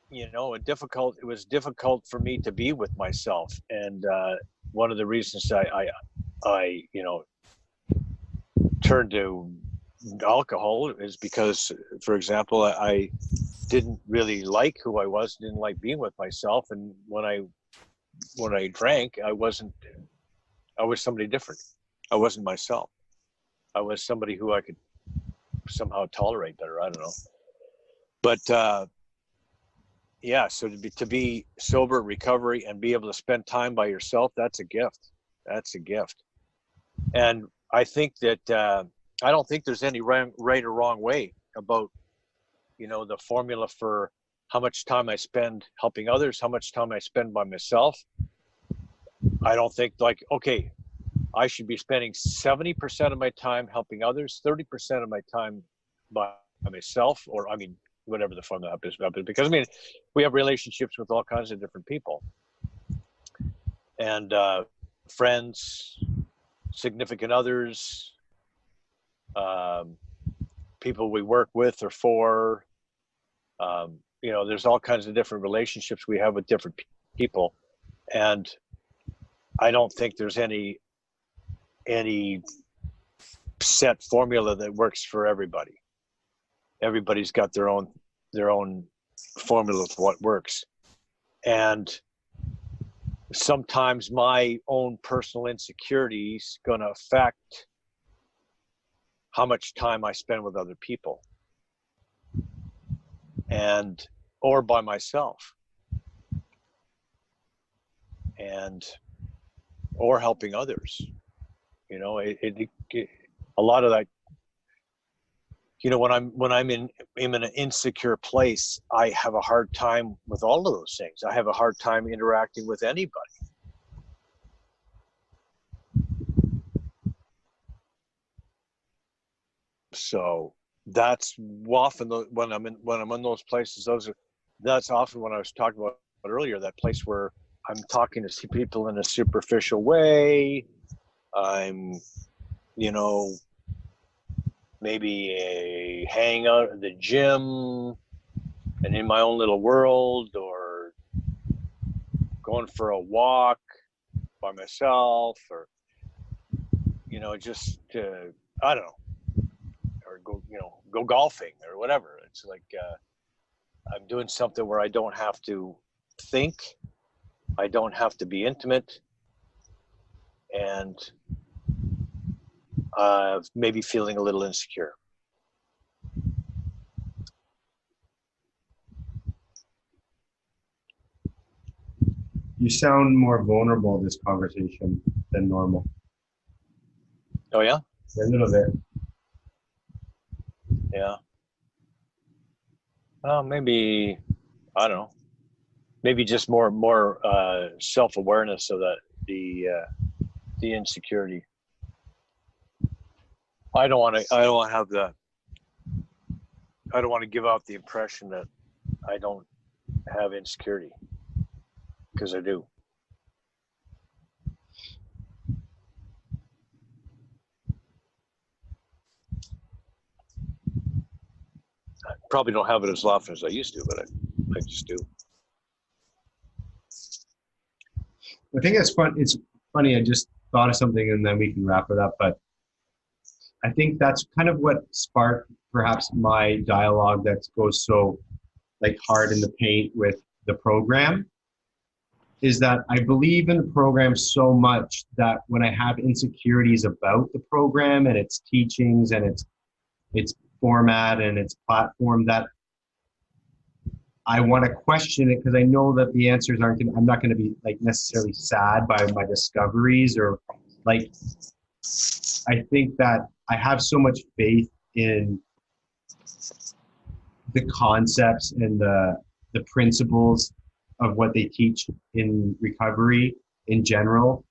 it was difficult for me to be with myself, and one of the reasons I turned to alcohol is because, for example, I didn't really like who I was, didn't like being with myself, and when I drank, I was somebody different. I wasn't myself. I was somebody who I could somehow tolerate better. I don't know, but yeah, so to be sober, recovery, and be able to spend time by yourself, that's a gift. That's a gift. And I think that I don't think there's any right or wrong way about the formula for how much time I spend helping others, how much time I spend by myself. I don't think, like, okay, I should be spending 70% of my time helping others, 30% of my time by myself, or, I mean, whatever the formula is, because I mean, we have relationships with all kinds of different people, and friends, significant others, people we work with or for. There's all kinds of different relationships we have with different people, and I don't think there's any set formula that works for everybody. Everybody's got their own formula of what works, and sometimes my own personal insecurities going to affect how much time I spend with other people, and or by myself, and or helping others. A lot of that. When I'm in an insecure place, I have a hard time with all of those things. I have a hard time interacting with anybody. So that's often when I'm in those places. That's often when I was talking about earlier. That place where I'm talking to people in a superficial way. I'm, maybe a hangout at the gym and in my own little world, or going for a walk by myself, or just I don't know, or go golfing or whatever. It's like I'm doing something where I don't have to think, I don't have to be intimate, and maybe feeling a little insecure. You sound more vulnerable this conversation than normal. Oh yeah? A little bit. Yeah. Well, maybe, I don't know. Maybe just more self-awareness of the insecurity. I don't want to give out the impression that I don't have insecurity, because I do. I probably don't have it as often as I used to, but I just do. I think it's fun. It's funny. I just thought of something, and then we can wrap it up. But I think that's kind of what sparked perhaps my dialogue that goes so like hard in the paint with the program, is that I believe in the program so much that when I have insecurities about the program and its teachings and its format and its platform, that I want to question it, because I know that the answers aren't I'm not going to be like necessarily sad by my discoveries, or like, I think that I have so much faith in the concepts and the principles of what they teach in recovery in general,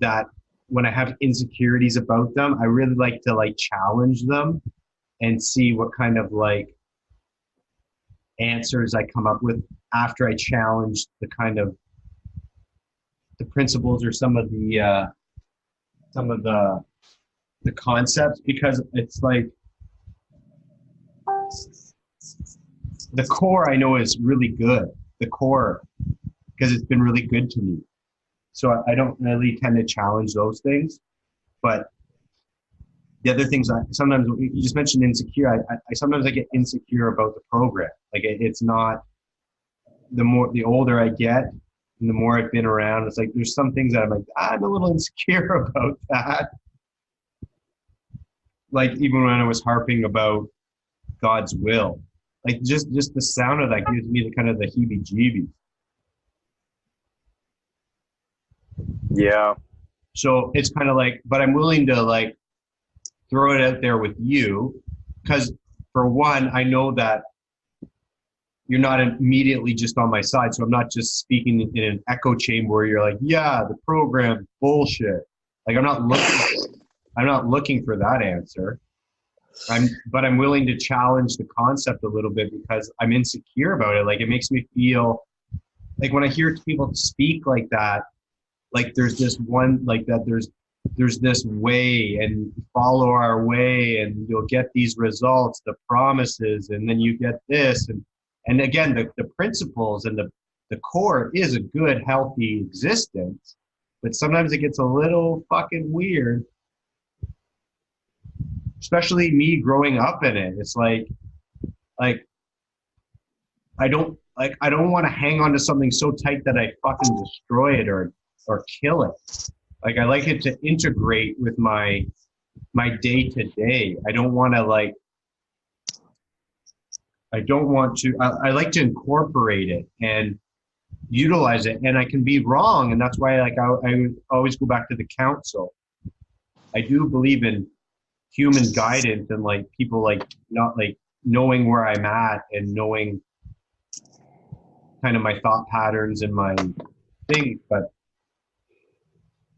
that when I have insecurities about them, I really like to like challenge them and see what kind of like answers I come up with after I challenge the kind of the principles or some of the concepts, because it's like the core I know is really good. The core, because it's been really good to me. So I don't really tend to challenge those things. But the other things, sometimes you just mentioned insecure. I sometimes I get insecure about the program. Like it's not, the older I get and the more I've been around, it's like there's some things that I'm like, I'm a little insecure about that. Like even when I was harping about God's will, like just the sound of that gives me the kind of the heebie-jeebies. Yeah. So it's kind of like, but I'm willing to like throw it out there with you, because for one, I know that you're not immediately just on my side. So I'm not just speaking in an echo chamber where you're like, yeah, the program bullshit. Like I'm not looking for that answer. But I'm willing to challenge the concept a little bit because I'm insecure about it. Like it makes me feel like when I hear people speak like that, like there's this one, like that there's this way, and follow our way and you'll get these results, the promises, and then you get this. And again, the principles and the core is a good, healthy existence, but sometimes it gets a little fucking weird. Especially me growing up in it. It's like I don't want to hang on to something so tight that I fucking destroy it or kill it. Like I like it to integrate with my day to day. I don't want to I like to incorporate it and utilize it, and I can be wrong, and that's why like I always go back to the council. I do believe in human guidance and like people like not like knowing where I'm at and knowing kind of my thought patterns and my things. But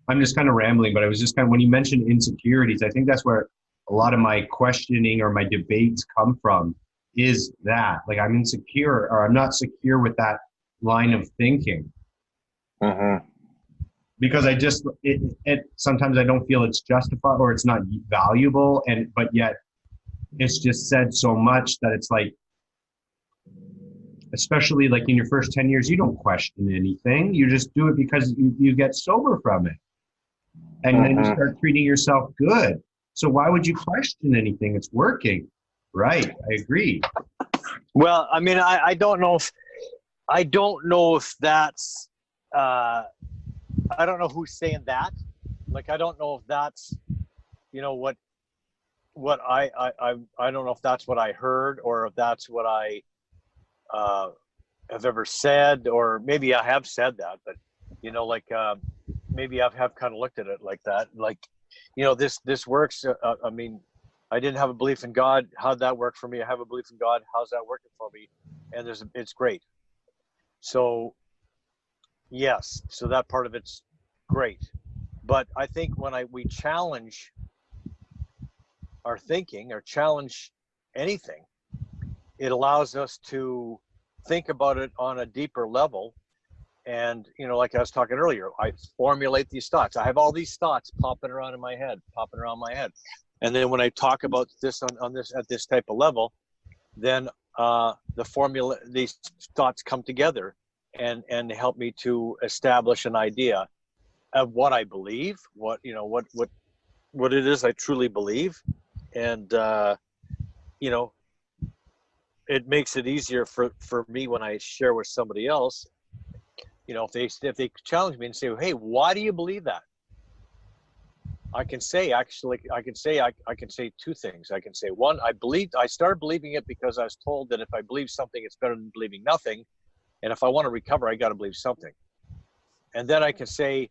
I'm just kind of rambling, but I was just kind of, when you mentioned insecurities, I think that's where a lot of my questioning or my debates come from, is that like I'm insecure or I'm not secure with that line of thinking. Mm-hmm. Because I just, it sometimes I don't feel it's justified or it's not valuable, but yet it's just said so much that it's like especially like in your first 10 years, you don't question anything. You just do it because you get sober from it. And then you start treating yourself good. So why would you question anything? It's working. Right. I agree. Well, I mean, I don't know if that's, I don't know who's saying that. Like, I don't know if that's, what I don't know if that's what I heard, or if that's what I have ever said, or maybe I have said that, but maybe I have kind of looked at it like that. Like, this works. I mean, I didn't have a belief in God. How'd that work for me? I have a belief in God. How's that working for me? And it's great. So yes, so that part of it's great. But I think when we challenge our thinking, or challenge anything, it allows us to think about it on a deeper level. And, like I was talking earlier, I formulate these thoughts. I have all these thoughts popping around my head. And then when I talk about this at this type of level, then these thoughts come together and help me to establish an idea of what I believe, what it is I truly believe. And, it makes it easier for me when I share with somebody else. If they challenge me and say, hey, why do you believe that? I can say two things. I can say, one, I started believing it because I was told that if I believe something, it's better than believing nothing. And if I want to recover, I got to believe something. And then I can say,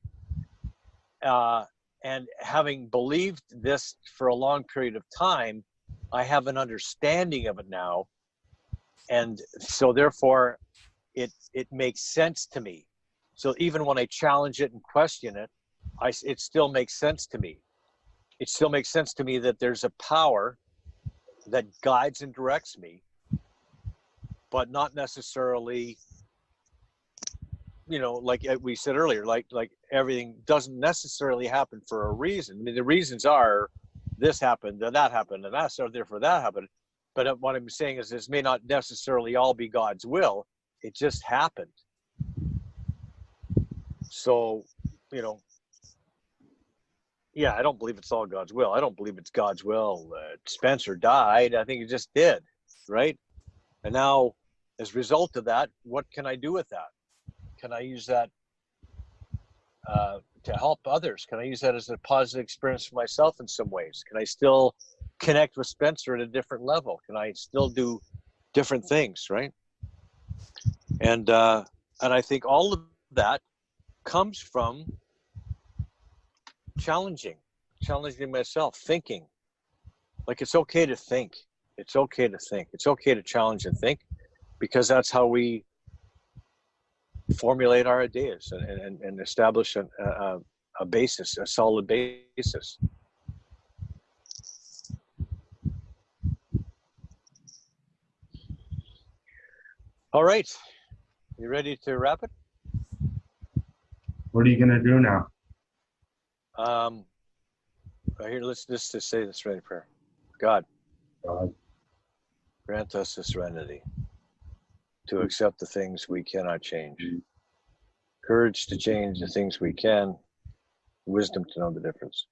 and having believed this for a long period of time, I have an understanding of it now. And so therefore it makes sense to me. So even when I challenge it and question it, it still makes sense to me. It still makes sense to me that there's a power that guides and directs me, but not necessarily, like we said earlier, like everything doesn't necessarily happen for a reason. I mean, the reasons are this happened, and that happened, and that's so therefore that happened. But what I'm saying is this may not necessarily all be God's will. It just happened. So, yeah, I don't believe it's all God's will. I don't believe it's God's will that Spencer died. I think he just did, right? And now, as a result of that, what can I do with that? Can I use that to help others? Can I use that as a positive experience for myself in some ways? Can I still connect with Spencer at a different level? Can I still do different things, right? And I think all of that comes from challenging myself, thinking. Like, it's okay to think. It's okay to think. It's okay to challenge and think, because that's how we formulate our ideas and establish a basis, a solid basis. All right. You ready to wrap it? What are you going to do now? Right here, let's just say the serenity prayer. God, grant us the serenity to accept the things we cannot change, courage to change the things we can, wisdom to know the difference.